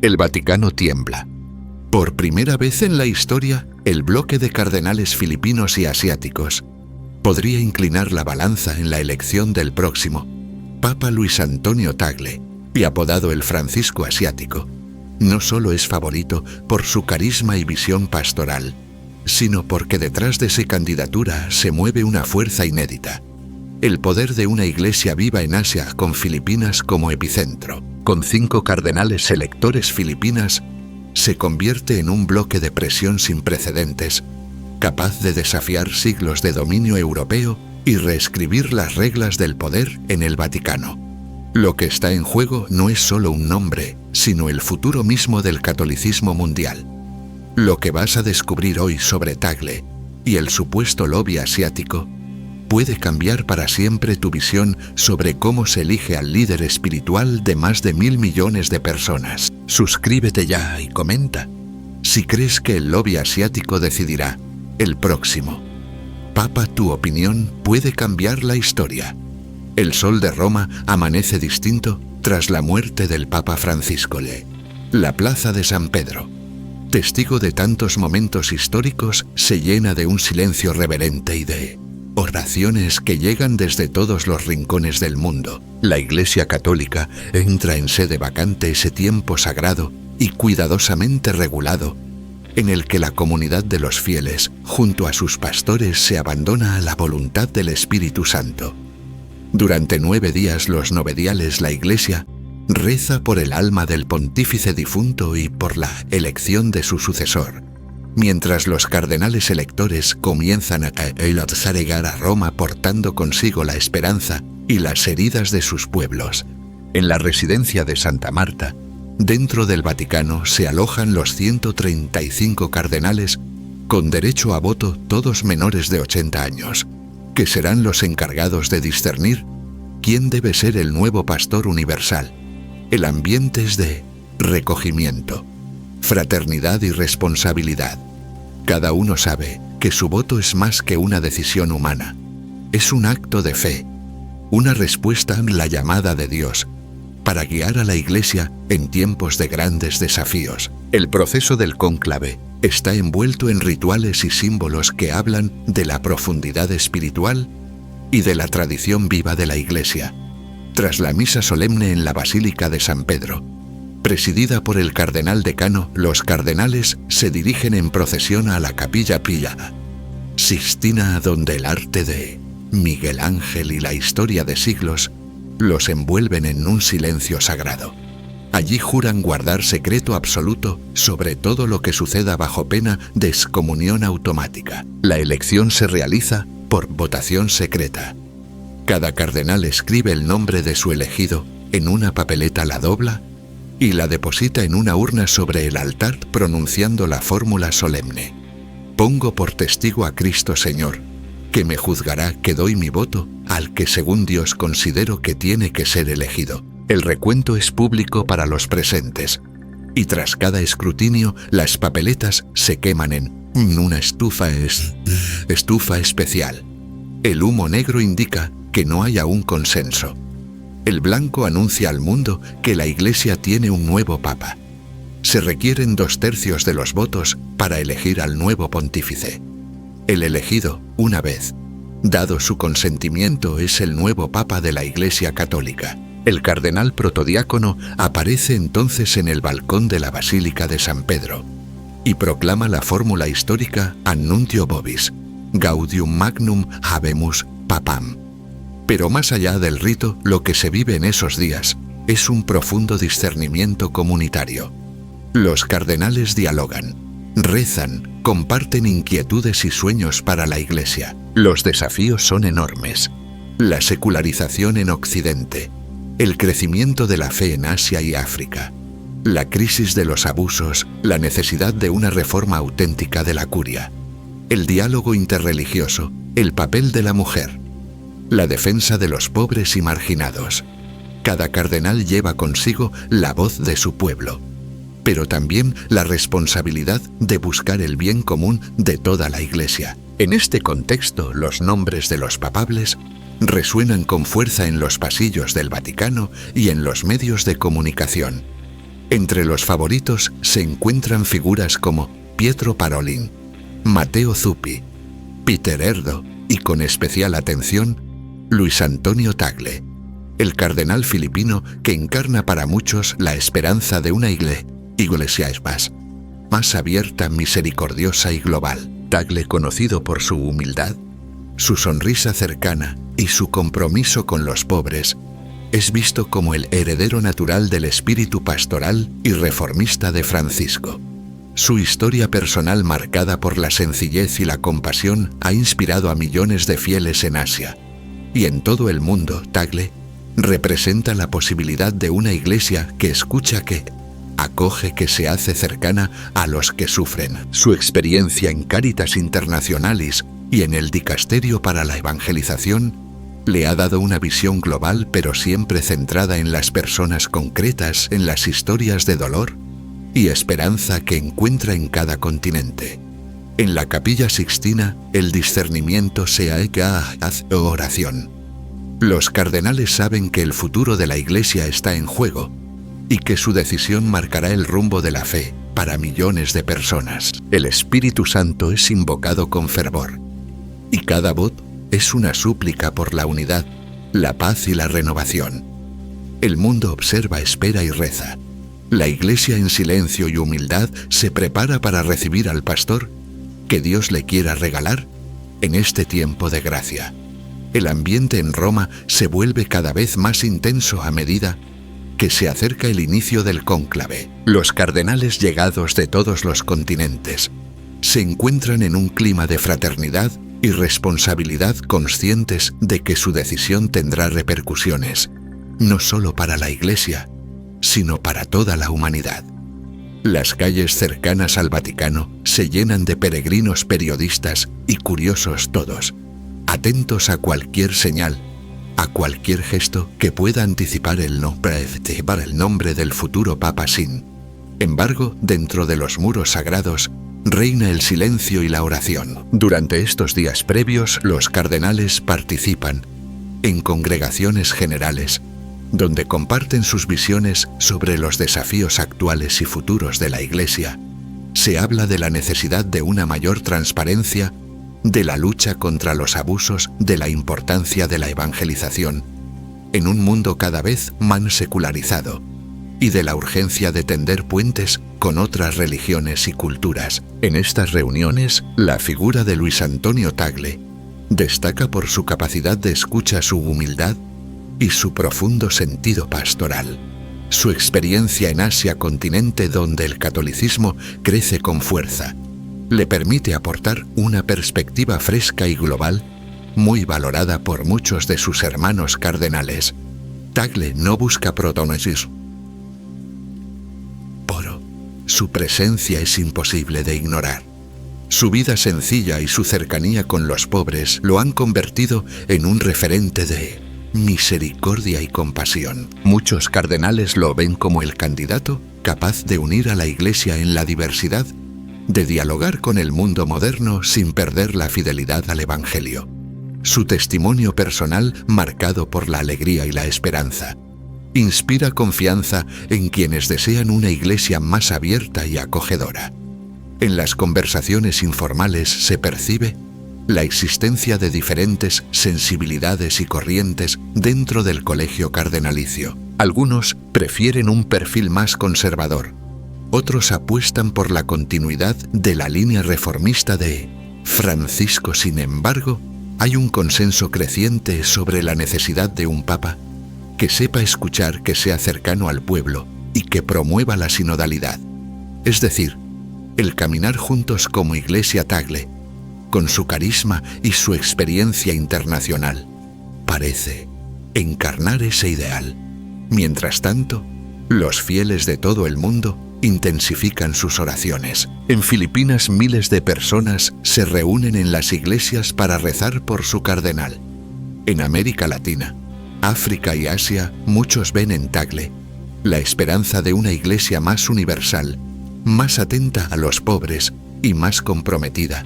El Vaticano tiembla. Por primera vez en la historia, el bloque de cardenales filipinos y asiáticos podría inclinar la balanza en la elección del próximo Papa Luis Antonio Tagle, y apodado el Francisco Asiático. No solo es favorito por su carisma y visión pastoral, sino porque detrás de su candidatura se mueve una fuerza inédita: el poder de una iglesia viva en Asia con Filipinas como epicentro. Con 5 cardenales electores filipinas, se convierte en un bloque de presión sin precedentes, capaz de desafiar siglos de dominio europeo y reescribir las reglas del poder en el Vaticano. Lo que está en juego no es solo un nombre, sino el futuro mismo del catolicismo mundial. Lo que vas a descubrir hoy sobre Tagle y el supuesto lobby asiático puede cambiar para siempre tu visión sobre cómo se elige al líder espiritual de más de 1.000 millones de personas. Suscríbete ya y comenta si crees que el lobby asiático decidirá el próximo Papa. Tu opinión puede cambiar la historia. El sol de Roma amanece distinto tras la muerte del Papa Francisco. La plaza de San Pedro, testigo de tantos momentos históricos, se llena de un silencio reverente y de oraciones que llegan desde todos los rincones del mundo. La Iglesia Católica entra en sede vacante, ese tiempo sagrado y cuidadosamente regulado, en el que la comunidad de los fieles, junto a sus pastores, se abandona a la voluntad del Espíritu Santo. Durante 9 días los novediales, la Iglesia reza por el alma del pontífice difunto y por la elección de su sucesor, mientras los cardenales electores comienzan a llegar a Roma portando consigo la esperanza y las heridas de sus pueblos. En la residencia de Santa Marta, dentro del Vaticano, se alojan los 135 cardenales con derecho a voto, todos menores de 80 años, que serán los encargados de discernir quién debe ser el nuevo pastor universal. El ambiente es de recogimiento, fraternidad y responsabilidad. Cada uno sabe que su voto es más que una decisión humana. Es un acto de fe, una respuesta a la llamada de Dios para guiar a la Iglesia en tiempos de grandes desafíos. El proceso del cónclave está envuelto en rituales y símbolos que hablan de la profundidad espiritual y de la tradición viva de la Iglesia. Tras la misa solemne en la Basílica de San Pedro, presidida por el cardenal decano, los cardenales se dirigen en procesión a la Capilla Pia Sixtina, donde el arte de Miguel Ángel y la historia de siglos los envuelven en un silencio sagrado. Allí juran guardar secreto absoluto sobre todo lo que suceda bajo pena de excomunión automática. La elección se realiza por votación secreta. Cada cardenal escribe el nombre de su elegido en una papeleta, la dobla y la deposita en una urna sobre el altar, pronunciando la fórmula solemne: pongo por testigo a Cristo Señor, que me juzgará, que doy mi voto al que según Dios considero que tiene que ser elegido. El recuento es público para los presentes, y tras cada escrutinio las papeletas se queman en una estufa especial. El humo negro indica que no hay aún consenso. El blanco anuncia al mundo que la Iglesia tiene un nuevo Papa. Se requieren 2/3 de los votos para elegir al nuevo pontífice. El elegido, una vez dado su consentimiento, es el nuevo Papa de la Iglesia Católica. El cardenal protodiácono aparece entonces en el balcón de la Basílica de San Pedro y proclama la fórmula histórica Annuntio Vobis, Gaudium Magnum Habemus Papam. Pero más allá del rito, lo que se vive en esos días es un profundo discernimiento comunitario. Los cardenales dialogan, rezan, comparten inquietudes y sueños para la Iglesia. Los desafíos son enormes: la secularización en Occidente, el crecimiento de la fe en Asia y África, la crisis de los abusos, la necesidad de una reforma auténtica de la curia, el diálogo interreligioso, el papel de la mujer, la defensa de los pobres y marginados. Cada cardenal lleva consigo la voz de su pueblo, pero también la responsabilidad de buscar el bien común de toda la Iglesia. En este contexto, los nombres de los papables resuenan con fuerza en los pasillos del Vaticano y en los medios de comunicación. Entre los favoritos se encuentran figuras como Pietro Parolin, Matteo Zuppi, Peter Erdo y, con especial atención, Luis Antonio Tagle, el cardenal filipino que encarna para muchos la esperanza de una iglesia más abierta, misericordiosa y global. Tagle, conocido por su humildad, su sonrisa cercana y su compromiso con los pobres, es visto como el heredero natural del espíritu pastoral y reformista de Francisco. Su historia personal, marcada por la sencillez y la compasión, ha inspirado a millones de fieles en Asia. Y en todo el mundo, Tagle representa la posibilidad de una iglesia que escucha, que acoge, que se hace cercana a los que sufren. Su experiencia en Caritas Internationalis y en el Dicasterio para la Evangelización le ha dado una visión global, pero siempre centrada en las personas concretas, en las historias de dolor y esperanza que encuentra en cada continente. En la Capilla Sixtina, el discernimiento se hace oración. Los cardenales saben que el futuro de la Iglesia está en juego y que su decisión marcará el rumbo de la fe para millones de personas. El Espíritu Santo es invocado con fervor y cada voz es una súplica por la unidad, la paz y la renovación. El mundo observa, espera y reza. La Iglesia, en silencio y humildad, se prepara para recibir al pastor que Dios le quiera regalar en este tiempo de gracia. El ambiente en Roma se vuelve cada vez más intenso a medida que se acerca el inicio del cónclave. Los cardenales llegados de todos los continentes se encuentran en un clima de fraternidad y responsabilidad, conscientes de que su decisión tendrá repercusiones, no solo para la Iglesia, sino para toda la humanidad. Las calles cercanas al Vaticano se llenan de peregrinos, periodistas y curiosos, todos atentos a cualquier señal, a cualquier gesto que pueda anticipar el nombre del futuro Papa. Sin embargo, dentro de los muros sagrados reina el silencio y la oración. Durante estos días previos, los cardenales participan en congregaciones generales, donde comparten sus visiones sobre los desafíos actuales y futuros de la Iglesia. Se habla de la necesidad de una mayor transparencia, de la lucha contra los abusos, de la importancia de la evangelización en un mundo cada vez más secularizado y de la urgencia de tender puentes con otras religiones y culturas. En estas reuniones, la figura de Luis Antonio Tagle destaca por su capacidad de escucha, su humildad y su profundo sentido pastoral. Su experiencia en Asia, continente donde el catolicismo crece con fuerza, le permite aportar una perspectiva fresca y global, muy valorada por muchos de sus hermanos cardenales. Tagle no busca protagonismo. Su presencia es imposible de ignorar. Su vida sencilla y su cercanía con los pobres lo han convertido en un referente de misericordia y compasión. Muchos cardenales lo ven como el candidato capaz de unir a la Iglesia en la diversidad, de dialogar con el mundo moderno sin perder la fidelidad al Evangelio. Su testimonio personal, marcado por la alegría y la esperanza, inspira confianza en quienes desean una Iglesia más abierta y acogedora. En las conversaciones informales se percibe la existencia de diferentes sensibilidades y corrientes dentro del colegio cardenalicio. Algunos prefieren un perfil más conservador, otros apuestan por la continuidad de la línea reformista de Francisco. Sin embargo, hay un consenso creciente sobre la necesidad de un papa que sepa escuchar, que sea cercano al pueblo y que promueva la sinodalidad, es decir, el caminar juntos como Iglesia. Tagle, con su carisma y su experiencia internacional, parece encarnar ese ideal. Mientras tanto, los fieles de todo el mundo intensifican sus oraciones. En Filipinas, miles de personas se reúnen en las iglesias para rezar por su cardenal. En América Latina, África y Asia, muchos ven en Tagle la esperanza de una Iglesia más universal, más atenta a los pobres y más comprometida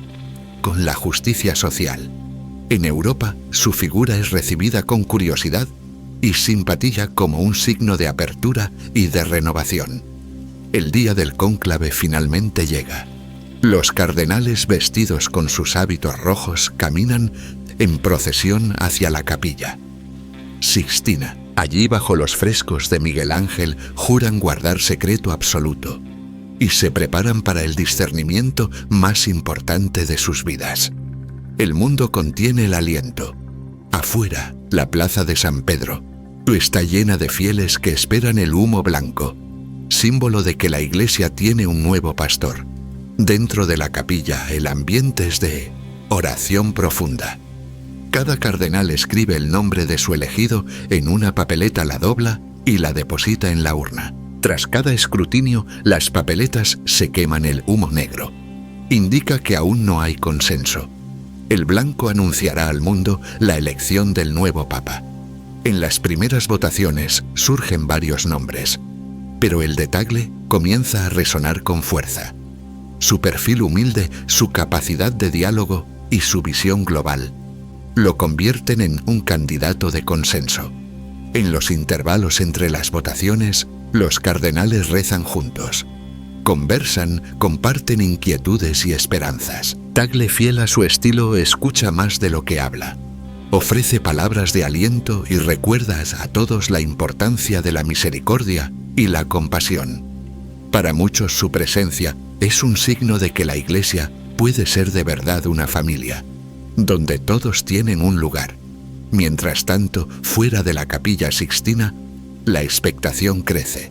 con la justicia social. En Europa, su figura es recibida con curiosidad y simpatía como un signo de apertura y de renovación. El día del cónclave finalmente llega. Los cardenales, vestidos con sus hábitos rojos, caminan en procesión hacia la capilla Sixtina. Allí, bajo los frescos de Miguel Ángel, juran guardar secreto absoluto y se preparan para el discernimiento más importante de sus vidas. El mundo contiene el aliento. Afuera, la plaza de San Pedro está llena de fieles que esperan el humo blanco, símbolo de que la iglesia tiene un nuevo pastor. Dentro de la capilla, el ambiente es de oración profunda. Cada cardenal escribe el nombre de su elegido en una papeleta, la dobla y la deposita en la urna. Tras cada escrutinio, las papeletas se queman, el humo negro indica que aún no hay consenso. El blanco anunciará al mundo la elección del nuevo papa. En las primeras votaciones surgen varios nombres, pero el de Tagle comienza a resonar con fuerza. Su perfil humilde, su capacidad de diálogo y su visión global lo convierten en un candidato de consenso. En los intervalos entre las votaciones, los cardenales rezan juntos. Conversan, comparten inquietudes y esperanzas. Tagle, fiel a su estilo, escucha más de lo que habla. Ofrece palabras de aliento y recuerda a todos la importancia de la misericordia y la compasión. Para muchos su presencia es un signo de que la Iglesia puede ser de verdad una familia, donde todos tienen un lugar. Mientras tanto, fuera de la capilla Sixtina, la expectación crece.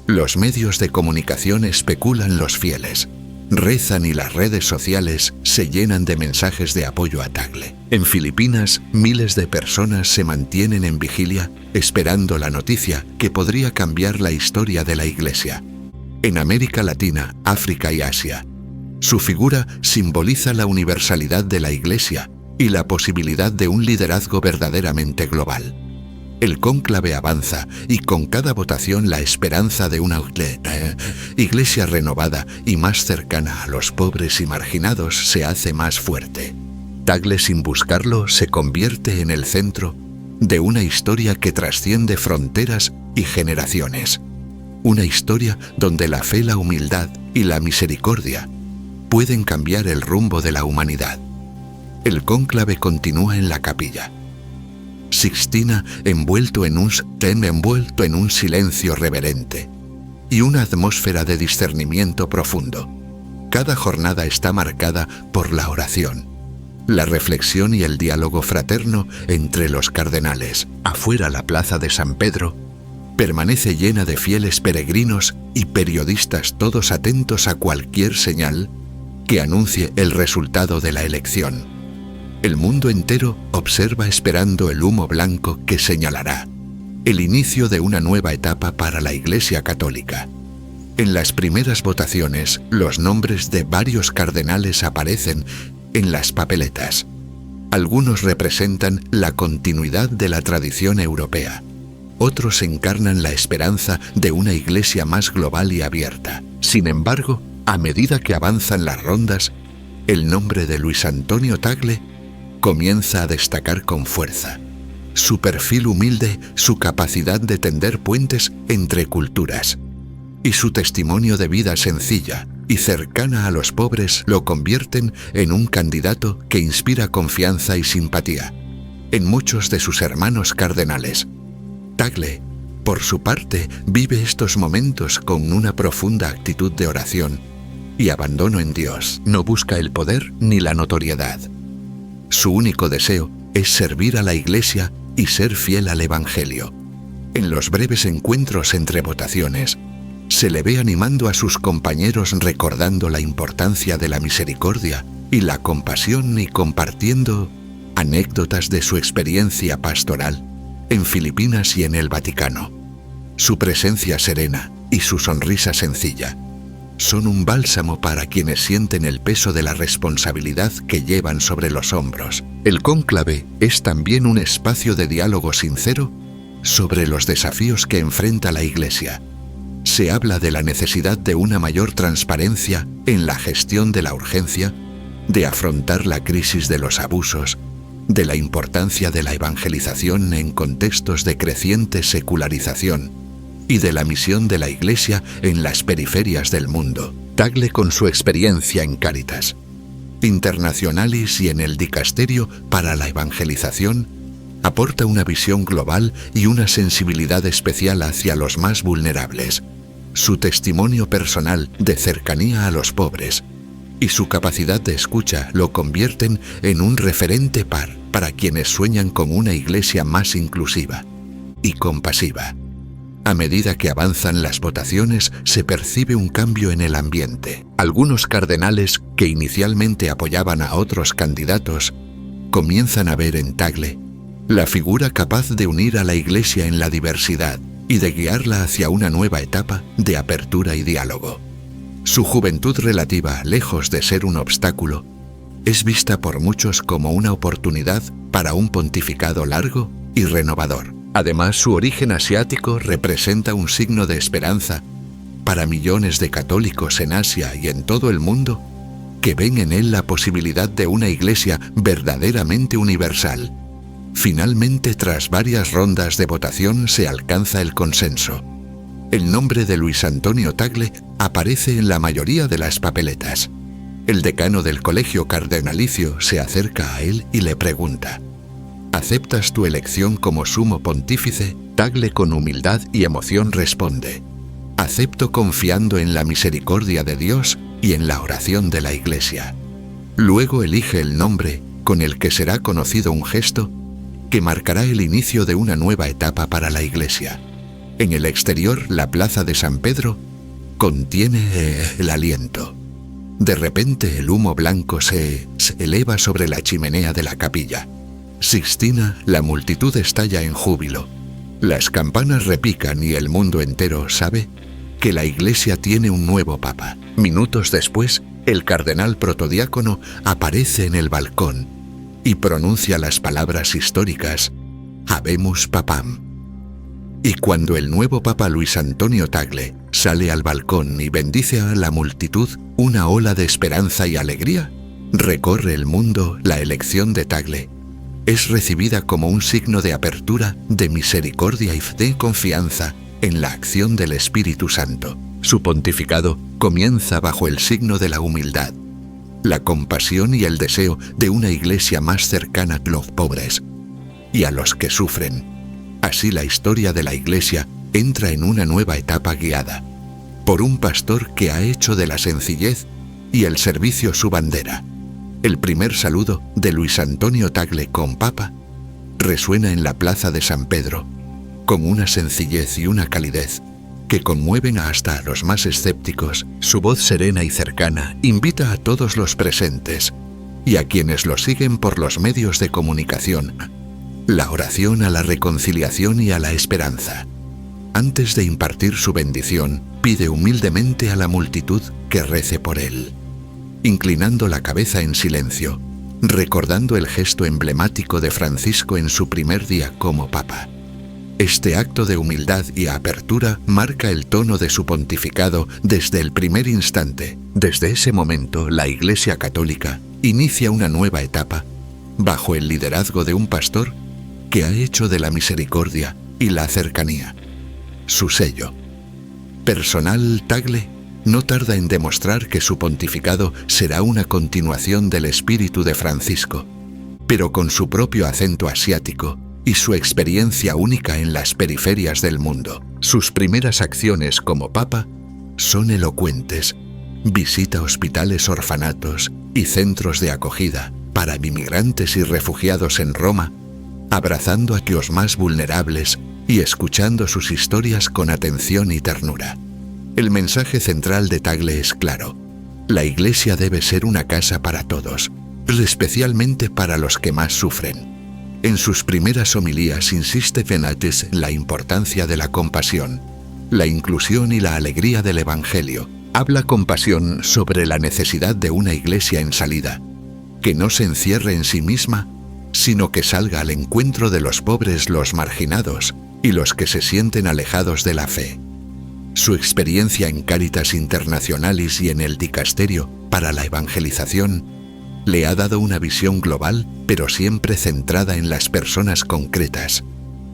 Los medios de comunicación especulan los fieles, rezan y las redes sociales se llenan de mensajes de apoyo a Tagle. En Filipinas, miles de personas se mantienen en vigilia esperando la noticia que podría cambiar la historia de la Iglesia. En América Latina, África y Asia, su figura simboliza la universalidad de la Iglesia y la posibilidad de un liderazgo verdaderamente global. El cónclave avanza y con cada votación la esperanza de una iglesia renovada y más cercana a los pobres y marginados se hace más fuerte. Tagle, sin buscarlo, se convierte en el centro de una historia que trasciende fronteras y generaciones. Una historia donde la fe, la humildad y la misericordia pueden cambiar el rumbo de la humanidad. El cónclave continúa en la capilla Sixtina, envuelto en un silencio reverente y una atmósfera de discernimiento profundo. Cada jornada está marcada por la oración, la reflexión y el diálogo fraterno entre los cardenales. Afuera, la plaza de San Pedro permanece llena de fieles peregrinos y periodistas, todos atentos a cualquier señal que anuncie el resultado de la elección. El mundo entero observa esperando el humo blanco que señalará el inicio de una nueva etapa para la Iglesia Católica. En las primeras votaciones, los nombres de varios cardenales aparecen en las papeletas. Algunos representan la continuidad de la tradición europea. Otros encarnan la esperanza de una Iglesia más global y abierta. Sin embargo, a medida que avanzan las rondas, el nombre de Luis Antonio Tagle comienza a destacar con fuerza. Su perfil humilde, su capacidad de tender puentes entre culturas y su testimonio de vida sencilla y cercana a los pobres lo convierten en un candidato que inspira confianza y simpatía en muchos de sus hermanos cardenales. Tagle, por su parte, vive estos momentos con una profunda actitud de oración y abandono en Dios. No busca el poder ni la notoriedad. Su único deseo es servir a la Iglesia y ser fiel al Evangelio. En los breves encuentros entre votaciones, se le ve animando a sus compañeros, recordando la importancia de la misericordia y la compasión y compartiendo anécdotas de su experiencia pastoral en Filipinas y en el Vaticano. Su presencia serena y su sonrisa sencilla son un bálsamo para quienes sienten el peso de la responsabilidad que llevan sobre los hombros. El cónclave es también un espacio de diálogo sincero sobre los desafíos que enfrenta la Iglesia. Se habla de la necesidad de una mayor transparencia en la gestión de la urgencia, de afrontar la crisis de los abusos, de la importancia de la evangelización en contextos de creciente secularización y de la misión de la Iglesia en las periferias del mundo. Tagle, con su experiencia en Cáritas Internationalis y en el Dicasterio para la Evangelización, aporta una visión global y una sensibilidad especial hacia los más vulnerables. Su testimonio personal de cercanía a los pobres y su capacidad de escucha lo convierten en un referente para quienes sueñan con una iglesia más inclusiva y compasiva. A medida que avanzan las votaciones, se percibe un cambio en el ambiente. Algunos cardenales que inicialmente apoyaban a otros candidatos comienzan a ver en Tagle la figura capaz de unir a la Iglesia en la diversidad y de guiarla hacia una nueva etapa de apertura y diálogo. Su juventud relativa, lejos de ser un obstáculo, es vista por muchos como una oportunidad para un pontificado largo y renovador. Además, su origen asiático representa un signo de esperanza para millones de católicos en Asia y en todo el mundo que ven en él la posibilidad de una iglesia verdaderamente universal. Finalmente, tras varias rondas de votación, se alcanza el consenso. El nombre de Luis Antonio Tagle aparece en la mayoría de las papeletas. El decano del colegio cardenalicio se acerca a él y le pregunta: ¿aceptas tu elección como sumo pontífice? Tagle, con humildad y emoción, responde: acepto, confiando en la misericordia de Dios y en la oración de la Iglesia. Luego elige el nombre con el que será conocido un gesto que marcará el inicio de una nueva etapa para la Iglesia. En el exterior, la plaza de San Pedro contiene el aliento. De repente, el humo blanco se eleva sobre la chimenea de la capilla Sixtina. La multitud estalla en júbilo. Las campanas repican y el mundo entero sabe que la Iglesia tiene un nuevo papa. Minutos después, el cardenal protodiácono aparece en el balcón y pronuncia las palabras históricas Habemus Papam. Y cuando el nuevo papa Luis Antonio Tagle sale al balcón y bendice a la multitud, una ola de esperanza y alegría recorre el mundo. La elección de Tagle es recibida como un signo de apertura, de misericordia y de confianza en la acción del Espíritu Santo. Su pontificado comienza bajo el signo de la humildad, la compasión y el deseo de una iglesia más cercana a los pobres y a los que sufren. Así, la historia de la Iglesia entra en una nueva etapa guiada por un pastor que ha hecho de la sencillez y el servicio su bandera. El primer saludo de Luis Antonio Tagle con Papa resuena en la plaza de San Pedro, con una sencillez y una calidez que conmueven hasta a los más escépticos. Su voz serena y cercana invita a todos los presentes y a quienes lo siguen por los medios de comunicación, la oración, a la reconciliación y a la esperanza. Antes de impartir su bendición, pide humildemente a la multitud que rece por él, inclinando la cabeza en silencio, recordando el gesto emblemático de Francisco en su primer día como papa. Este acto de humildad y apertura marca el tono de su pontificado desde el primer instante. Desde ese momento, la Iglesia Católica inicia una nueva etapa bajo el liderazgo de un pastor que ha hecho de la misericordia y la cercanía su sello personal. Tagle no tarda en demostrar que su pontificado será una continuación del espíritu de Francisco, pero con su propio acento asiático y su experiencia única en las periferias del mundo. Sus primeras acciones como papa son elocuentes. Visita hospitales, orfanatos y centros de acogida para inmigrantes y refugiados en Roma, abrazando a los más vulnerables y escuchando sus historias con atención y ternura. El mensaje central de Tagle es claro: la Iglesia debe ser una casa para todos, especialmente para los que más sufren. En sus primeras homilías insiste en la importancia de la compasión, la inclusión y la alegría del Evangelio. Habla con pasión sobre la necesidad de una Iglesia en salida, que no se encierre en sí misma, sino que salga al encuentro de los pobres, los marginados y los que se sienten alejados de la fe. Su experiencia en Cáritas Internationalis y en el Dicasterio para la Evangelización le ha dado una visión global, pero siempre centrada en las personas concretas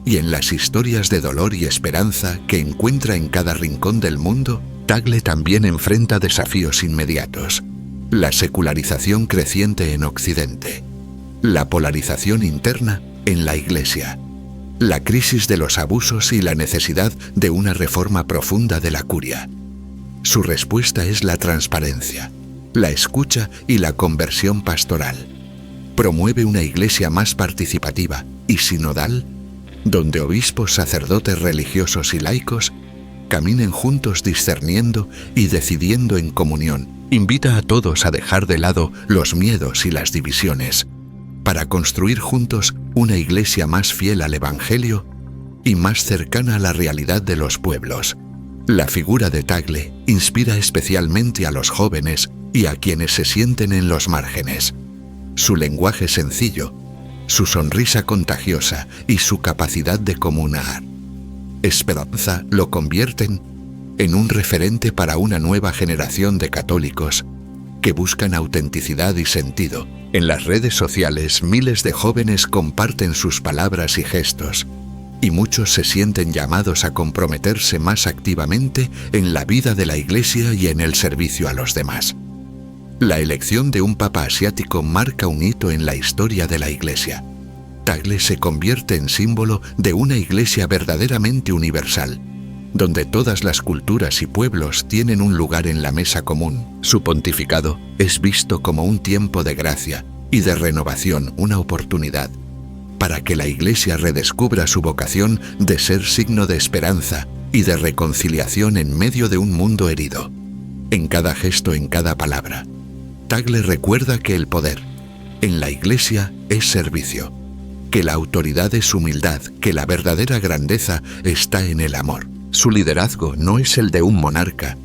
y en las historias de dolor y esperanza que encuentra en cada rincón del mundo, Tagle también enfrenta desafíos inmediatos: la secularización creciente en Occidente, la polarización interna en la Iglesia, la crisis de los abusos y la necesidad de una reforma profunda de la curia. Su respuesta es la transparencia, la escucha y la conversión pastoral. Promueve una iglesia más participativa y sinodal, donde obispos, sacerdotes religiosos y laicos caminen juntos discerniendo y decidiendo en comunión. Invita a todos a dejar de lado los miedos y las divisiones, para construir juntos una iglesia más fiel al Evangelio y más cercana a la realidad de los pueblos. La figura de Tagle inspira especialmente a los jóvenes y a quienes se sienten en los márgenes. Su lenguaje sencillo, su sonrisa contagiosa y su capacidad de comunicar esperanza lo convierten en un referente para una nueva generación de católicos que buscan autenticidad y sentido. En las redes sociales, miles de jóvenes comparten sus palabras y gestos, y muchos se sienten llamados a comprometerse más activamente en la vida de la Iglesia y en el servicio a los demás. La elección de un papa asiático marca un hito en la historia de la Iglesia. Tagle se convierte en símbolo de una Iglesia verdaderamente universal, donde todas las culturas y pueblos tienen un lugar en la mesa común. Su pontificado es visto como un tiempo de gracia y de renovación, una oportunidad para que la Iglesia redescubra su vocación de ser signo de esperanza y de reconciliación en medio de un mundo herido. En cada gesto, en cada palabra, Tagle recuerda que el poder en la Iglesia es servicio, que la autoridad es humildad, que la verdadera grandeza está en el amor. Su liderazgo no es el de un monarca,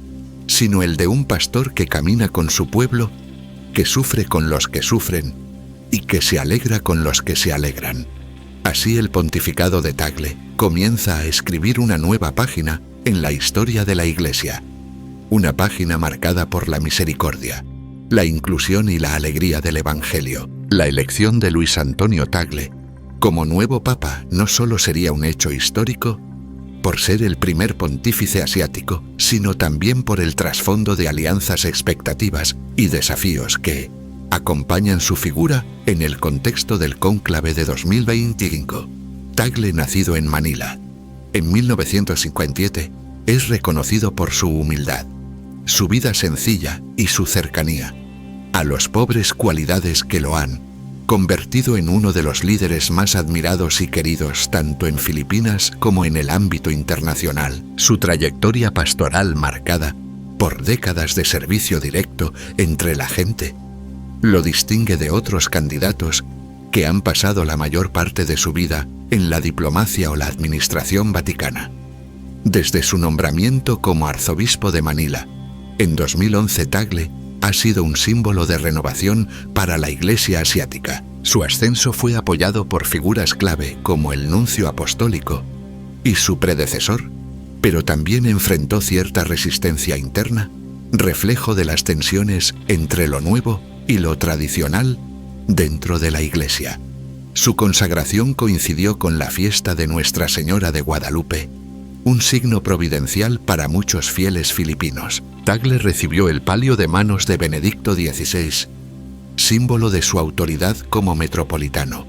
sino el de un pastor que camina con su pueblo, que sufre con los que sufren y que se alegra con los que se alegran. Así el pontificado de Tagle comienza a escribir una nueva página en la historia de la Iglesia, una página marcada por la misericordia, la inclusión y la alegría del Evangelio. La elección de Luis Antonio Tagle como nuevo papa no solo sería un hecho histórico por ser el primer pontífice asiático, sino también por el trasfondo de alianzas, expectativas y desafíos que acompañan su figura en el contexto del cónclave de 2025. Tagle, nacido en Manila en 1957, es reconocido por su humildad, su vida sencilla y su cercanía a los pobres, cualidades que lo han convertido en uno de los líderes más admirados y queridos tanto en Filipinas como en el ámbito internacional. Su trayectoria pastoral, marcada por décadas de servicio directo entre la gente, lo distingue de otros candidatos que han pasado la mayor parte de su vida en la diplomacia o la administración vaticana. Desde su nombramiento como arzobispo de Manila en 2011, Tagle ha sido un símbolo de renovación para la Iglesia asiática. Su ascenso fue apoyado por figuras clave como el nuncio apostólico y su predecesor, pero también enfrentó cierta resistencia interna, reflejo de las tensiones entre lo nuevo y lo tradicional dentro de la Iglesia. Su consagración coincidió con la fiesta de Nuestra Señora de Guadalupe, un signo providencial para muchos fieles filipinos. Tagle recibió el palio de manos de Benedicto XVI, símbolo de su autoridad como metropolitano,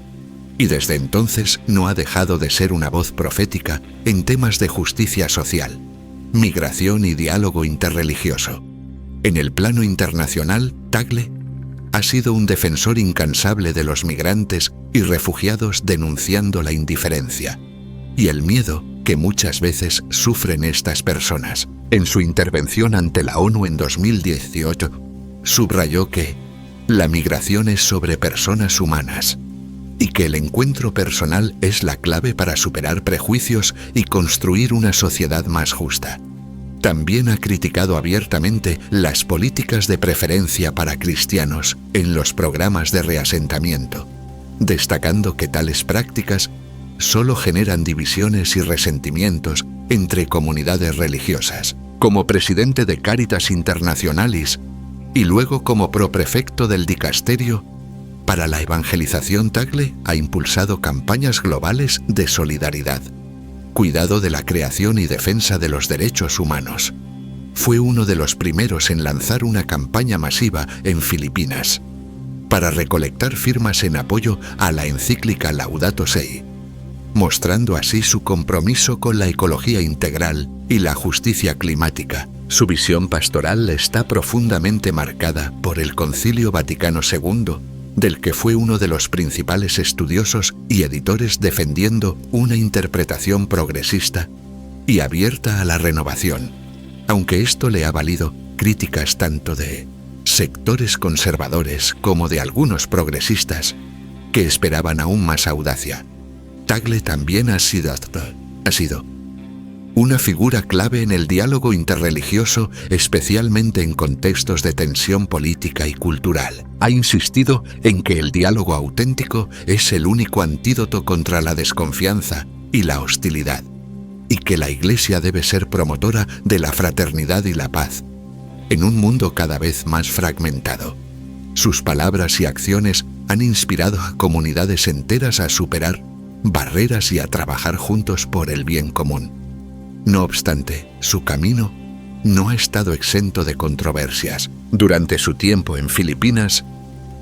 y desde entonces no ha dejado de ser una voz profética en temas de justicia social, migración y diálogo interreligioso. En el plano internacional, Tagle ha sido un defensor incansable de los migrantes y refugiados, denunciando la indiferencia y el miedo que muchas veces sufren estas personas. En su intervención ante la ONU en 2018, subrayó que la migración es sobre personas humanas y que el encuentro personal es la clave para superar prejuicios y construir una sociedad más justa. También ha criticado abiertamente las políticas de preferencia para cristianos en los programas de reasentamiento, destacando que tales prácticas solo generan divisiones y resentimientos entre comunidades religiosas. Como presidente de Caritas Internationalis y luego como proprefecto del dicasterio, Para la evangelización, Tagle ha impulsado campañas globales de solidaridad, cuidado de la creación y defensa de los derechos humanos. Fue uno de los primeros en lanzar una campaña masiva en Filipinas para recolectar firmas en apoyo a la encíclica Laudato Si, mostrando así su compromiso con la ecología integral y la justicia climática. Su visión pastoral está profundamente marcada por el Concilio Vaticano II, del que fue uno de los principales estudiosos y editores, defendiendo una interpretación progresista y abierta a la renovación, aunque esto le ha valido críticas tanto de sectores conservadores como de algunos progresistas que esperaban aún más audacia. Tagle también ha sido una figura clave en el diálogo interreligioso, especialmente en contextos de tensión política y cultural. Ha insistido en que el diálogo auténtico es el único antídoto contra la desconfianza y la hostilidad, y que la Iglesia debe ser promotora de la fraternidad y la paz, en un mundo cada vez más fragmentado. Sus palabras y acciones han inspirado a comunidades enteras a superar barreras y a trabajar juntos por el bien común. No obstante, su camino no ha estado exento de controversias. Durante su tiempo en Filipinas,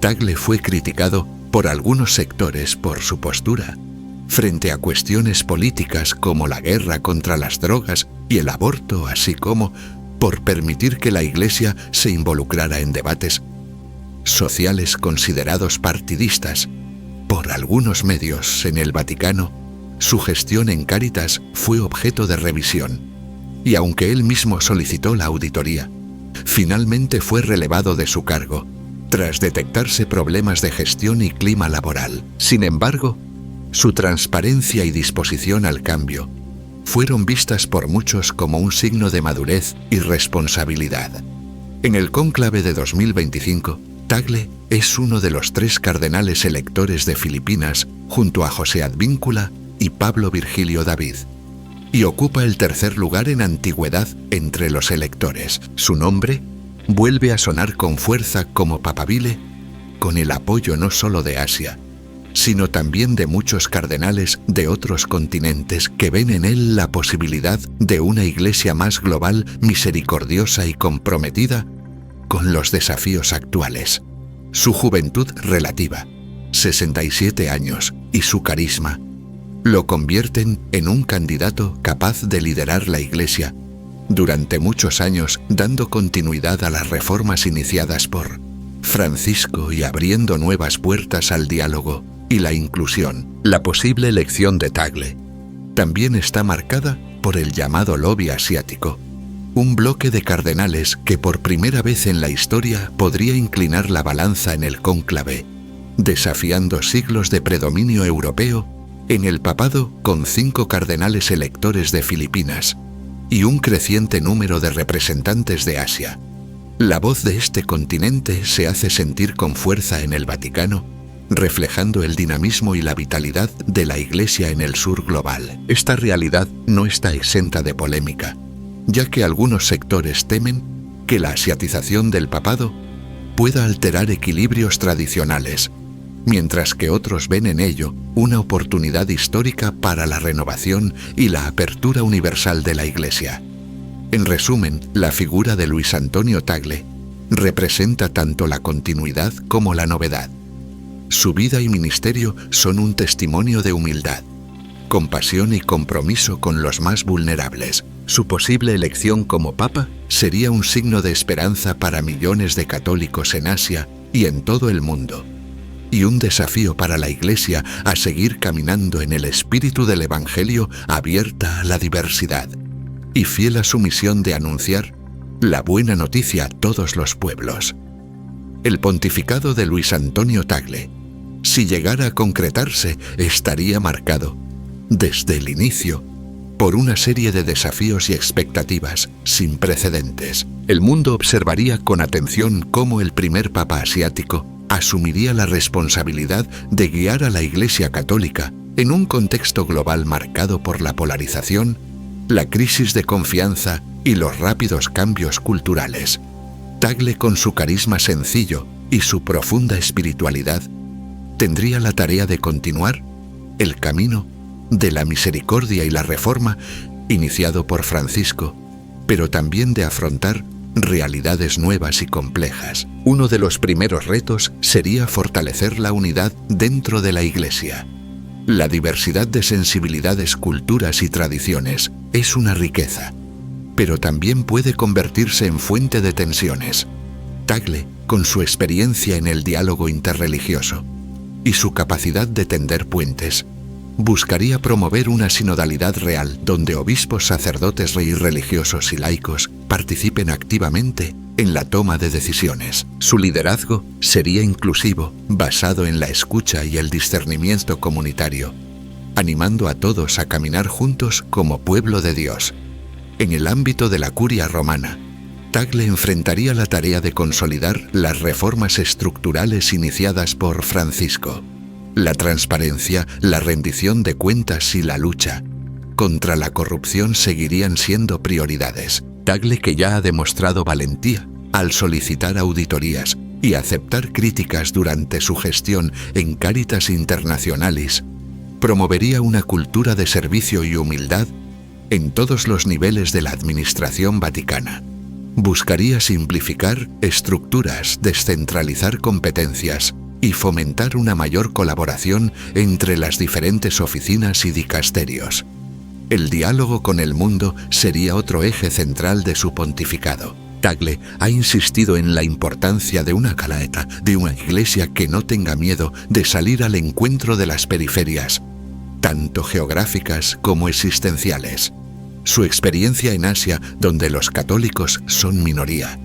Tagle fue criticado por algunos sectores por su postura frente a cuestiones políticas como la guerra contra las drogas y el aborto, así como por permitir que la Iglesia se involucrara en debates sociales considerados partidistas. Por algunos medios en el Vaticano, su gestión en Cáritas fue objeto de revisión, y aunque él mismo solicitó la auditoría, finalmente fue relevado de su cargo, tras detectarse problemas de gestión y clima laboral. Sin embargo, su transparencia y disposición al cambio fueron vistas por muchos como un signo de madurez y responsabilidad. En el cónclave de 2025, Tagle es uno de los 3 cardenales electores de Filipinas, junto a José Advíncula y Pablo Virgilio David, y ocupa el 3er lugar en antigüedad entre los electores. Su nombre vuelve a sonar con fuerza como papabile, con el apoyo no solo de Asia, sino también de muchos cardenales de otros continentes que ven en él la posibilidad de una Iglesia más global, misericordiosa y comprometida con los desafíos actuales. Su juventud relativa, 67 años, y su carisma lo convierten en un candidato capaz de liderar la Iglesia durante muchos años, dando continuidad a las reformas iniciadas por Francisco y abriendo nuevas puertas al diálogo y la inclusión. La posible elección de Tagle también está marcada por el llamado lobby asiático, un bloque de cardenales que por primera vez en la historia podría inclinar la balanza en el cónclave, desafiando siglos de predominio europeo en el papado, con 5 cardenales electores de Filipinas y un creciente número de representantes de Asia. La voz de este continente se hace sentir con fuerza en el Vaticano, reflejando el dinamismo y la vitalidad de la Iglesia en el sur global. Esta realidad no está exenta de polémica, ya que algunos sectores temen que la asiatización del papado pueda alterar equilibrios tradicionales, mientras que otros ven en ello una oportunidad histórica para la renovación y la apertura universal de la Iglesia. En resumen, la figura de Luis Antonio Tagle representa tanto la continuidad como la novedad. Su vida y ministerio son un testimonio de humildad, compasión y compromiso con los más vulnerables. Su posible elección como papa sería un signo de esperanza para millones de católicos en Asia y en todo el mundo, y un desafío para la Iglesia a seguir caminando en el espíritu del Evangelio, abierta a la diversidad y fiel a su misión de anunciar la buena noticia a todos los pueblos. El pontificado de Luis Antonio Tagle, si llegara a concretarse, estaría marcado, desde el inicio, por una serie de desafíos y expectativas sin precedentes. El mundo observaría con atención cómo el primer papa asiático asumiría la responsabilidad de guiar a la Iglesia Católica en un contexto global marcado por la polarización, la crisis de confianza y los rápidos cambios culturales. Tagle, con su carisma sencillo y su profunda espiritualidad, tendría la tarea de continuar el camino de la misericordia y la reforma iniciado por Francisco, pero también de afrontar realidades nuevas y complejas. Uno de los primeros retos sería fortalecer la unidad dentro de la Iglesia. La diversidad de sensibilidades, culturas y tradiciones es una riqueza, pero también puede convertirse en fuente de tensiones. Tagle, con su experiencia en el diálogo interreligioso y su capacidad de tender puentes, buscaría promover una sinodalidad real donde obispos, sacerdotes y religiosos y laicos participen activamente en la toma de decisiones. Su liderazgo sería inclusivo, basado en la escucha y el discernimiento comunitario, animando a todos a caminar juntos como pueblo de Dios. En el ámbito de la curia romana, Tagle enfrentaría la tarea de consolidar las reformas estructurales iniciadas por Francisco. La transparencia, la rendición de cuentas y la lucha contra la corrupción seguirían siendo prioridades. Tagle, que ya ha demostrado valentía al solicitar auditorías y aceptar críticas durante su gestión en Caritas Internationalis, promovería una cultura de servicio y humildad en todos los niveles de la administración vaticana. Buscaría simplificar estructuras, descentralizar competencias y fomentar una mayor colaboración entre las diferentes oficinas y dicasterios. El diálogo con el mundo sería otro eje central de su pontificado. Tagle ha insistido en la importancia de una calaeta, de una iglesia que no tenga miedo de salir al encuentro de las periferias, tanto geográficas como existenciales. Su experiencia en Asia, donde los católicos son minoría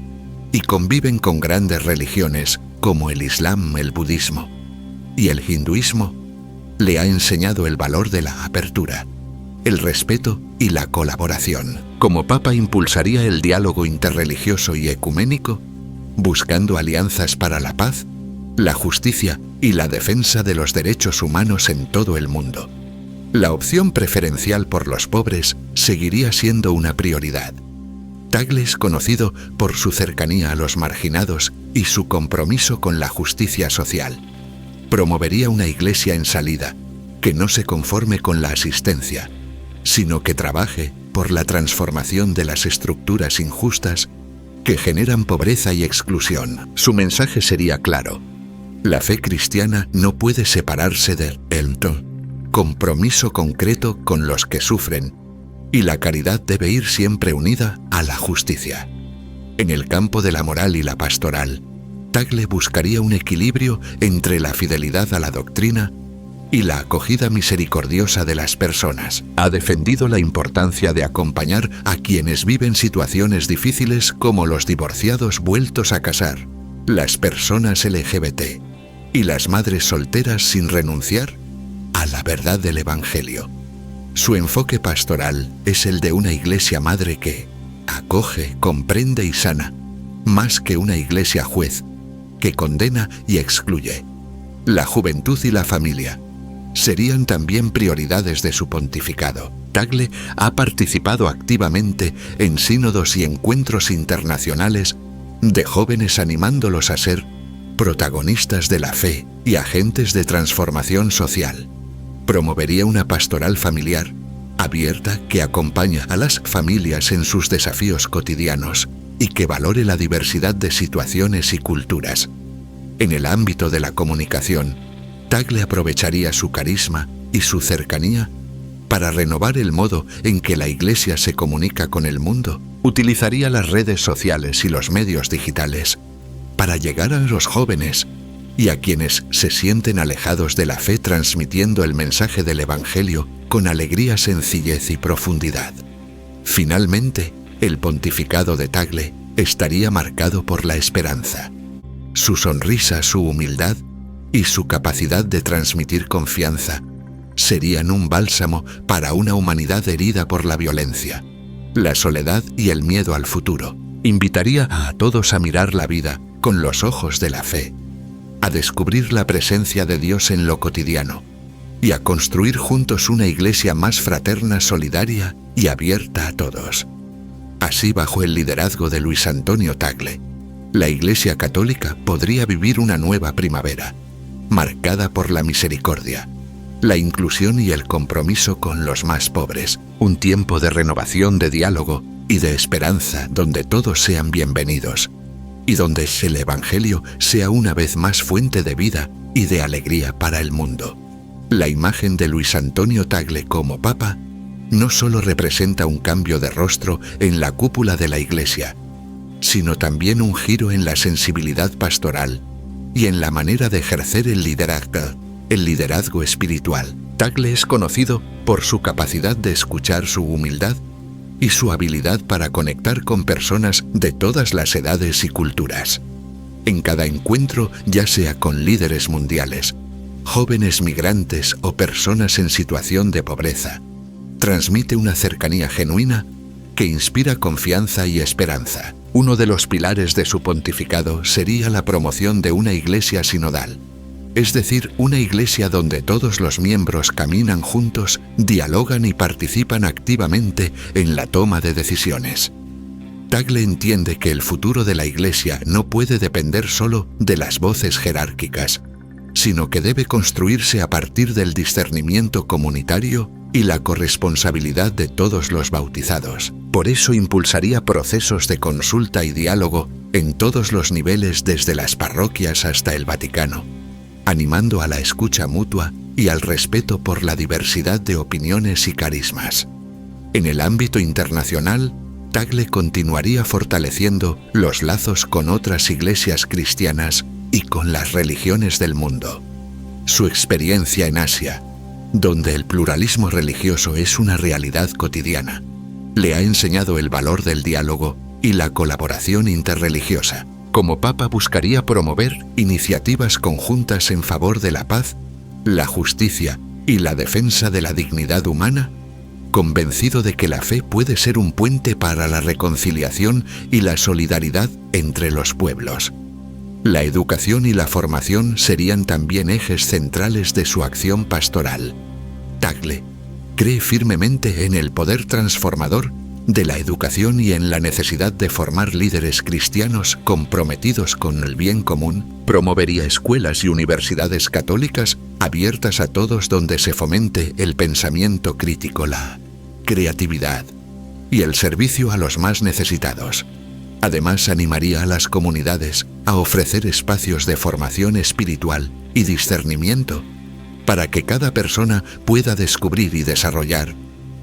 y conviven con grandes religiones como el Islam, el budismo y el hinduismo, le ha enseñado el valor de la apertura, el respeto y la colaboración. Como Papa impulsaría el diálogo interreligioso y ecuménico, buscando alianzas para la paz, la justicia y la defensa de los derechos humanos en todo el mundo. La opción preferencial por los pobres seguiría siendo una prioridad. Tagle es conocido por su cercanía a los marginados y su compromiso con la justicia social. Promovería una iglesia en salida, que no se conforme con la asistencia, sino que trabaje por la transformación de las estructuras injustas que generan pobreza y exclusión. Su mensaje sería claro: la fe cristiana no puede separarse del compromiso concreto con los que sufren, y la caridad debe ir siempre unida a la justicia. En el campo de la moral y la pastoral, Tagle buscaría un equilibrio entre la fidelidad a la doctrina y la acogida misericordiosa de las personas. Ha defendido la importancia de acompañar a quienes viven situaciones difíciles como los divorciados vueltos a casar, las personas LGBT y las madres solteras, sin renunciar a la verdad del Evangelio. Su enfoque pastoral es el de una iglesia madre que acoge, comprende y sana, más que una iglesia juez que condena y excluye. La juventud y la familia serían también prioridades de su pontificado. Tagle ha participado activamente en sínodos y encuentros internacionales de jóvenes, animándolos a ser protagonistas de la fe y agentes de transformación social. Promovería una pastoral familiar abierta que acompaña a las familias en sus desafíos cotidianos y que valore la diversidad de situaciones y culturas. En el ámbito de la comunicación, Tagle aprovecharía su carisma y su cercanía para renovar el modo en que la Iglesia se comunica con el mundo. Utilizaría las redes sociales y los medios digitales para llegar a los jóvenes y a quienes se sienten alejados de la fe, transmitiendo el mensaje del Evangelio con alegría, sencillez y profundidad. Finalmente, el pontificado de Tagle estaría marcado por la esperanza. Su sonrisa, su humildad y su capacidad de transmitir confianza serían un bálsamo para una humanidad herida por la violencia, la soledad y el miedo al futuro. Invitaría a todos a mirar la vida con los ojos de la fe, a descubrir la presencia de Dios en lo cotidiano y a construir juntos una iglesia más fraterna, solidaria y abierta a todos. Así, bajo el liderazgo de Luis Antonio Tagle, la Iglesia Católica podría vivir una nueva primavera, marcada por la misericordia, la inclusión y el compromiso con los más pobres, un tiempo de renovación, de diálogo y de esperanza donde todos sean bienvenidos y donde el Evangelio sea una vez más fuente de vida y de alegría para el mundo. La imagen de Luis Antonio Tagle como Papa no solo representa un cambio de rostro en la cúpula de la Iglesia, sino también un giro en la sensibilidad pastoral y en la manera de ejercer el liderazgo espiritual. Tagle es conocido por su capacidad de escuchar, su humildad y su habilidad para conectar con personas de todas las edades y culturas. En cada encuentro, ya sea con líderes mundiales, jóvenes migrantes o personas en situación de pobreza, transmite una cercanía genuina que inspira confianza y esperanza. Uno de los pilares de su pontificado sería la promoción de una iglesia sinodal, es decir, una iglesia donde todos los miembros caminan juntos, dialogan y participan activamente en la toma de decisiones. Tagle entiende que el futuro de la iglesia no puede depender solo de las voces jerárquicas, sino que debe construirse a partir del discernimiento comunitario y la corresponsabilidad de todos los bautizados. Por eso impulsaría procesos de consulta y diálogo en todos los niveles, desde las parroquias hasta el Vaticano, animando a la escucha mutua y al respeto por la diversidad de opiniones y carismas. En el ámbito internacional, Tagle continuaría fortaleciendo los lazos con otras iglesias cristianas y con las religiones del mundo. Su experiencia en Asia, donde el pluralismo religioso es una realidad cotidiana, le ha enseñado el valor del diálogo y la colaboración interreligiosa. Como Papa buscaría promover iniciativas conjuntas en favor de la paz, la justicia y la defensa de la dignidad humana, convencido de que la fe puede ser un puente para la reconciliación y la solidaridad entre los pueblos. La educación y la formación serían también ejes centrales de su acción pastoral. Tagle cree firmemente en el poder transformador de la educación y en la necesidad de formar líderes cristianos comprometidos con el bien común. Promovería escuelas y universidades católicas abiertas a todos, donde se fomente el pensamiento crítico, la creatividad y el servicio a los más necesitados. Además, animaría a las comunidades a ofrecer espacios de formación espiritual y discernimiento para que cada persona pueda descubrir y desarrollar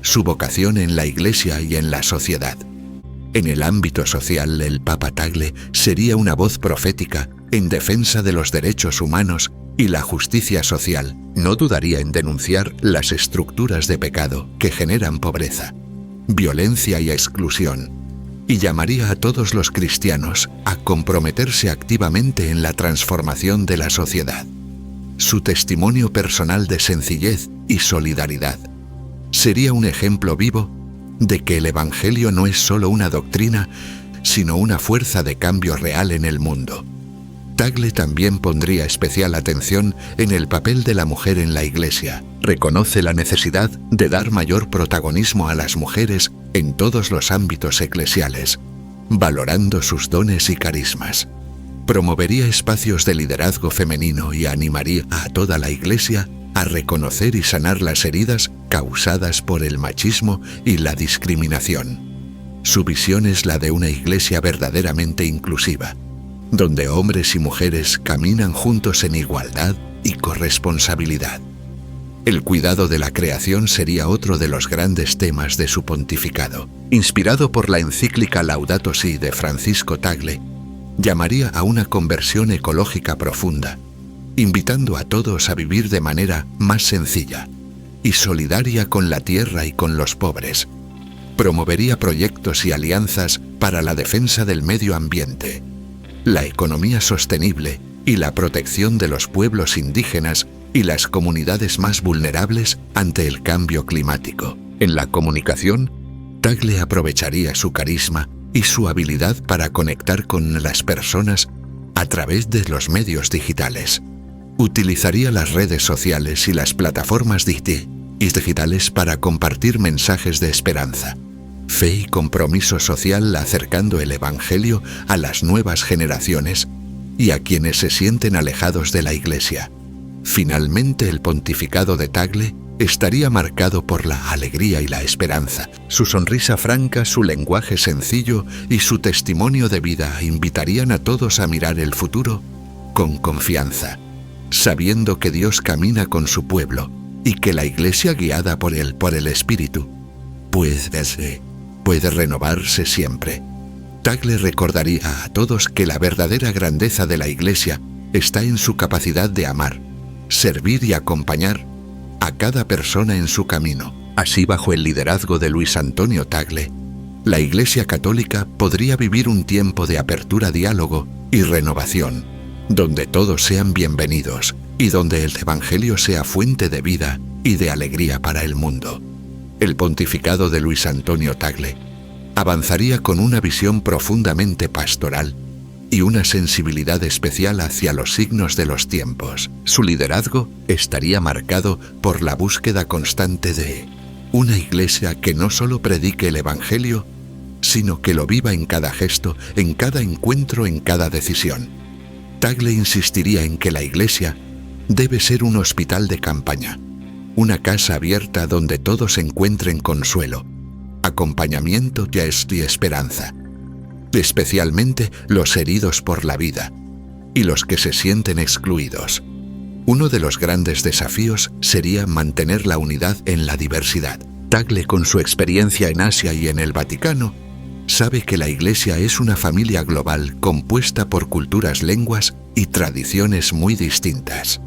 su vocación en la Iglesia y en la sociedad. En el ámbito social, el Papa Tagle sería una voz profética en defensa de los derechos humanos y la justicia social. No dudaría en denunciar las estructuras de pecado que generan pobreza, violencia y exclusión, y llamaría a todos los cristianos a comprometerse activamente en la transformación de la sociedad. Su testimonio personal de sencillez y solidaridad sería un ejemplo vivo de que el Evangelio no es solo una doctrina, sino una fuerza de cambio real en el mundo. Tagle también pondría especial atención en el papel de la mujer en la Iglesia. Reconoce la necesidad de dar mayor protagonismo a las mujeres en todos los ámbitos eclesiales, valorando sus dones y carismas. Promovería espacios de liderazgo femenino y animaría a toda la Iglesia a reconocer y sanar las heridas causadas por el machismo y la discriminación. Su visión es la de una Iglesia verdaderamente inclusiva, donde hombres y mujeres caminan juntos en igualdad y corresponsabilidad. El cuidado de la creación sería otro de los grandes temas de su pontificado. Inspirado por la encíclica Laudato Si de Francisco Tagle, llamaría a una conversión ecológica profunda, invitando a todos a vivir de manera más sencilla y solidaria con la tierra y con los pobres. Promovería proyectos y alianzas para la defensa del medio ambiente, la economía sostenible y la protección de los pueblos indígenas y las comunidades más vulnerables ante el cambio climático. En la comunicación, Tagle aprovecharía su carisma y su habilidad para conectar con las personas a través de los medios digitales. Utilizaría las redes sociales y las plataformas digitales para compartir mensajes de esperanza, fe y compromiso social, acercando el Evangelio a las nuevas generaciones y a quienes se sienten alejados de la Iglesia. Finalmente, el pontificado de Tagle estaría marcado por la alegría y la esperanza. Su sonrisa franca, su lenguaje sencillo y su testimonio de vida invitarían a todos a mirar el futuro con confianza, sabiendo que Dios camina con su pueblo y que la Iglesia, guiada por el Espíritu, puede renovarse siempre. Tagle recordaría a todos que la verdadera grandeza de la Iglesia está en su capacidad de amar, servir y acompañar a cada persona en su camino. Así, bajo el liderazgo de Luis Antonio Tagle, la Iglesia Católica podría vivir un tiempo de apertura, diálogo y renovación, donde todos sean bienvenidos y donde el Evangelio sea fuente de vida y de alegría para el mundo. El pontificado de Luis Antonio Tagle avanzaría con una visión profundamente pastoral y una sensibilidad especial hacia los signos de los tiempos. Su liderazgo estaría marcado por la búsqueda constante de una Iglesia que no solo predique el Evangelio, sino que lo viva en cada gesto, en cada encuentro, en cada decisión. Tagle insistiría en que la Iglesia debe ser un hospital de campaña, una casa abierta donde todos encuentren consuelo, acompañamiento y esperanza, especialmente los heridos por la vida y los que se sienten excluidos. Uno de los grandes desafíos sería mantener la unidad en la diversidad. Tagle, con su experiencia en Asia y en el Vaticano, sabe que la Iglesia es una familia global compuesta por culturas, lenguas y tradiciones muy distintas.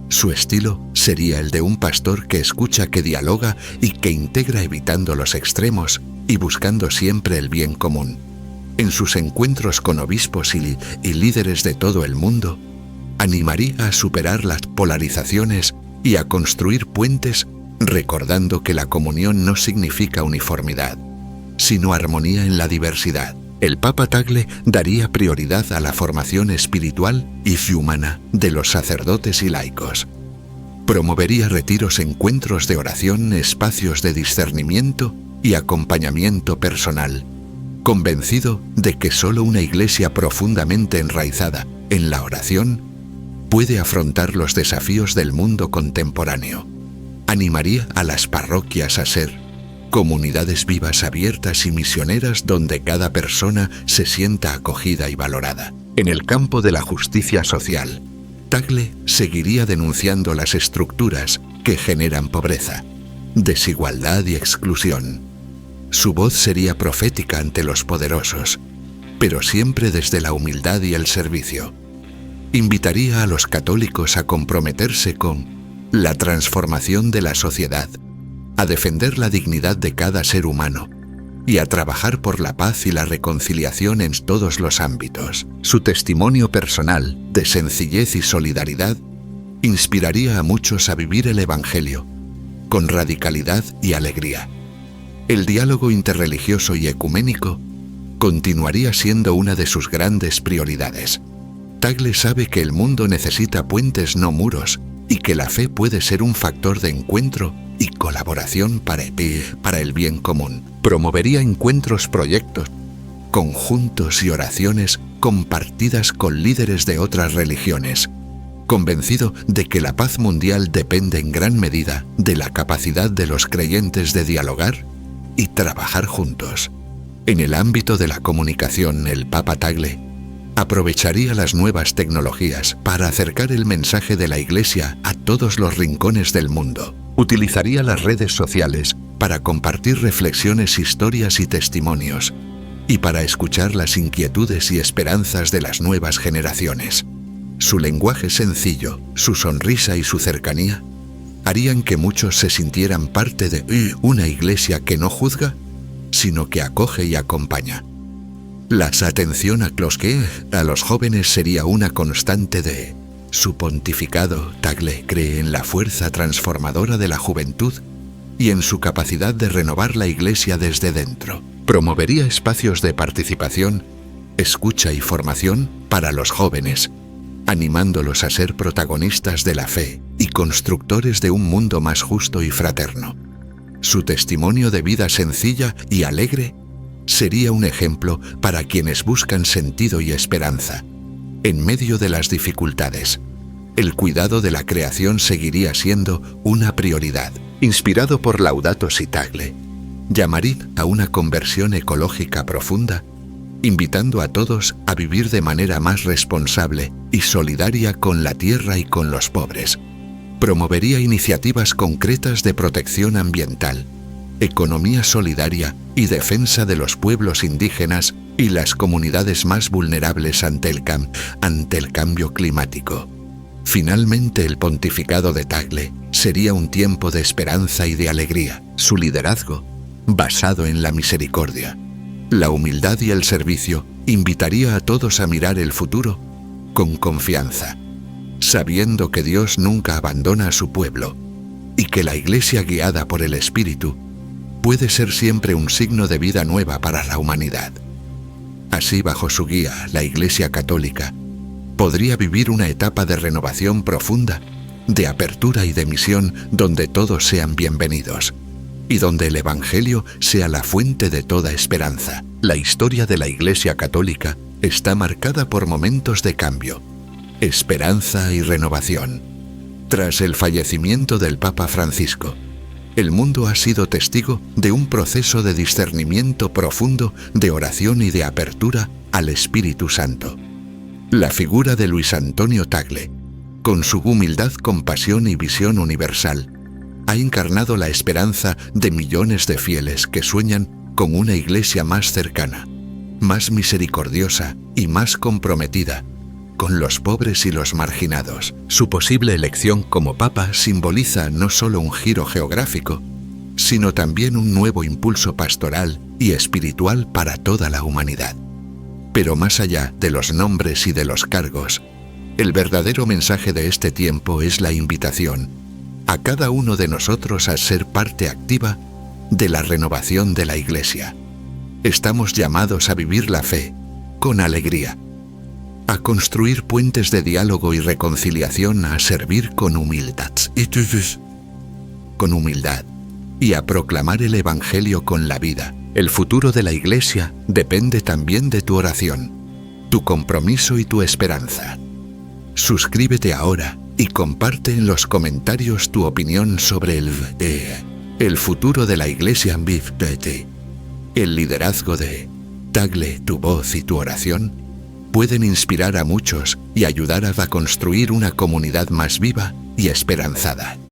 Su estilo sería el de un pastor que escucha, que dialoga y que integra, evitando los extremos y buscando siempre el bien común. En sus encuentros con obispos y líderes de todo el mundo, animaría a superar las polarizaciones y a construir puentes, recordando que la comunión no significa uniformidad, sino armonía en la diversidad. El Papa Tagle daría prioridad a la formación espiritual y humana de los sacerdotes y laicos. Promovería retiros, encuentros de oración, espacios de discernimiento y acompañamiento personal, convencido de que solo una Iglesia profundamente enraizada en la oración puede afrontar los desafíos del mundo contemporáneo. Animaría a las parroquias a ser comunidades vivas, abiertas y misioneras donde cada persona se sienta acogida y valorada. En el campo de la justicia social, Tagle seguiría denunciando las estructuras que generan pobreza, desigualdad y exclusión. Su voz sería profética ante los poderosos, pero siempre desde la humildad y el servicio. Invitaría a los católicos a comprometerse con la transformación de la sociedad, a defender la dignidad de cada ser humano y a trabajar por la paz y la reconciliación en todos los ámbitos. Su testimonio personal de sencillez y solidaridad inspiraría a muchos a vivir el Evangelio con radicalidad y alegría. El diálogo interreligioso y ecuménico continuaría siendo una de sus grandes prioridades. Tagle sabe que el mundo necesita puentes, no muros, y que la fe puede ser un factor de encuentro y colaboración para el bien común. Promovería encuentros, proyectos conjuntos y oraciones compartidas con líderes de otras religiones, convencido de que la paz mundial depende en gran medida de la capacidad de los creyentes de dialogar y trabajar juntos. En el ámbito de la comunicación, el Papa Tagle aprovecharía las nuevas tecnologías para acercar el mensaje de la Iglesia a todos los rincones del mundo. Utilizaría las redes sociales para compartir reflexiones, historias y testimonios, y para escuchar las inquietudes y esperanzas de las nuevas generaciones. Su lenguaje sencillo, su sonrisa y su cercanía harían que muchos se sintieran parte de una Iglesia que no juzga, sino que acoge y acompaña. La atención a los jóvenes sería una constante de su pontificado. Tagle cree en la fuerza transformadora de la juventud y en su capacidad de renovar la Iglesia desde dentro. Promovería espacios de participación, escucha y formación para los jóvenes, animándolos a ser protagonistas de la fe y constructores de un mundo más justo y fraterno. Su testimonio de vida sencilla y alegre sería un ejemplo para quienes buscan sentido y esperanza en medio de las dificultades. el cuidado de la creación seguiría siendo una prioridad. Inspirado por Laudato Si Tagle, llamaría a una conversión ecológica profunda, invitando a todos a vivir de manera más responsable y solidaria con la tierra y con los pobres. Promovería iniciativas concretas de protección ambiental, economía solidaria y defensa de los pueblos indígenas y las comunidades más vulnerables ante el cambio climático. Finalmente, el pontificado de Tagle sería un tiempo de esperanza y de alegría. Su liderazgo, basado en la misericordia, la humildad y el servicio, invitaría a todos a mirar el futuro con confianza, sabiendo que Dios nunca abandona a su pueblo y que la Iglesia guiada por el Espíritu puede ser siempre un signo de vida nueva para la humanidad. Así, bajo su guía, la Iglesia Católica podría vivir una etapa de renovación profunda, de apertura y de misión donde todos sean bienvenidos y donde el Evangelio sea la fuente de toda esperanza. La historia de la Iglesia Católica está marcada por momentos de cambio, esperanza y renovación. Tras el fallecimiento del Papa Francisco, el mundo ha sido testigo de un proceso de discernimiento profundo, de oración y de apertura al Espíritu Santo. La figura de Luis Antonio Tagle, con su humildad, compasión y visión universal, ha encarnado la esperanza de millones de fieles que sueñan con una iglesia más cercana, más misericordiosa y más comprometida con los pobres y los marginados. Su posible elección como papa simboliza no solo un giro geográfico, sino también un nuevo impulso pastoral y espiritual para toda la humanidad. Pero más allá de los nombres y de los cargos, el verdadero mensaje de este tiempo es la invitación a cada uno de nosotros a ser parte activa de la renovación de la Iglesia. Estamos llamados a vivir la fe con alegría, a construir puentes de diálogo y reconciliación, a servir con humildad y a proclamar el Evangelio con la vida. El futuro de la Iglesia depende también de tu oración, tu compromiso y tu esperanza. Suscríbete ahora y comparte en los comentarios tu opinión sobre el futuro de la Iglesia. El liderazgo de Tagle, tu voz y tu oración pueden inspirar a muchos y ayudar a construir una comunidad más viva y esperanzada.